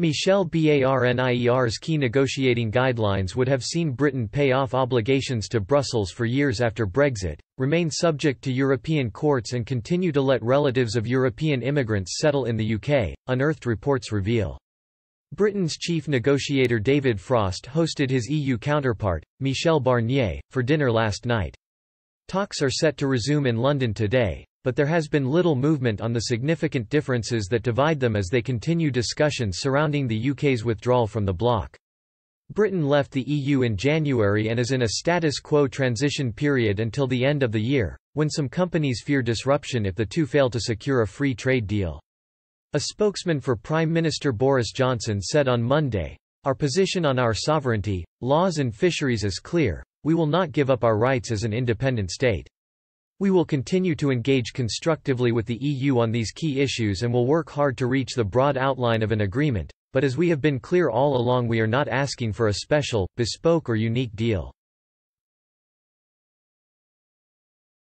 Michel Barnier's key negotiating guidelines would have seen Britain pay off obligations to Brussels for years after Brexit, remain subject to European courts and continue to let relatives of European immigrants settle in the UK, unearthed reports reveal. Britain's chief negotiator David Frost hosted his EU counterpart, Michel Barnier, for dinner last night. Talks are set to resume in London today, but there has been little movement on the significant differences that divide them as they continue discussions surrounding the UK's withdrawal from the bloc. Britain left the EU in January and is in a status quo transition period until the end of the year, when some companies fear disruption if the two fail to secure a free trade deal. A spokesman for Prime Minister Boris Johnson said on Monday, "Our position on our sovereignty, laws and fisheries is clear: we will not give up our rights as an independent state. We will continue to engage constructively with the EU on these key issues and will work hard to reach the broad outline of an agreement, but as we have been clear all along, we are not asking for a special, bespoke or unique deal."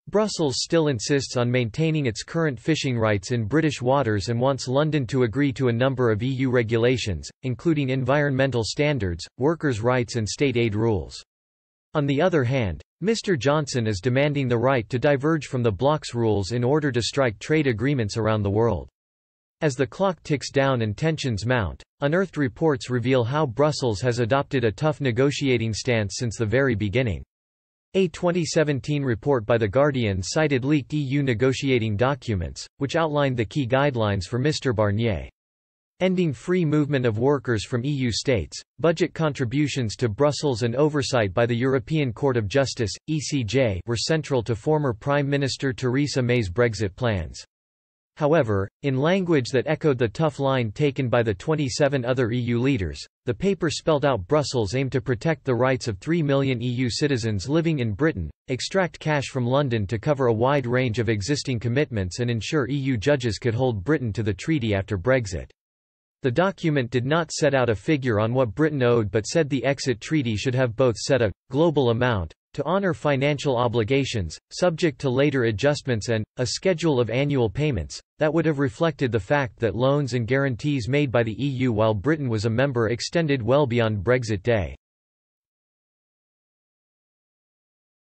Brussels still insists on maintaining its current fishing rights in British waters and wants London to agree to a number of EU regulations, including environmental standards, workers' rights and state aid rules. On the other hand, Mr. Johnson is demanding the right to diverge from the bloc's rules in order to strike trade agreements around the world. As the clock ticks down and tensions mount, unearthed reports reveal how Brussels has adopted a tough negotiating stance since the very beginning. A 2017 report by The Guardian cited leaked EU negotiating documents, which outlined the key guidelines for Mr. Barnier. Ending free movement of workers from EU states, budget contributions to Brussels and oversight by the European Court of Justice, ECJ, were central to former Prime Minister Theresa May's Brexit plans. However, in language that echoed the tough line taken by the 27 other EU leaders, the paper spelled out Brussels' aim to protect the rights of 3 million EU citizens living in Britain, extract cash from London to cover a wide range of existing commitments and ensure EU judges could hold Britain to the treaty after Brexit. The document did not set out a figure on what Britain owed but said the exit treaty should have both set a global amount to honour financial obligations, subject to later adjustments, and a schedule of annual payments that would have reflected the fact that loans and guarantees made by the EU while Britain was a member extended well beyond Brexit Day.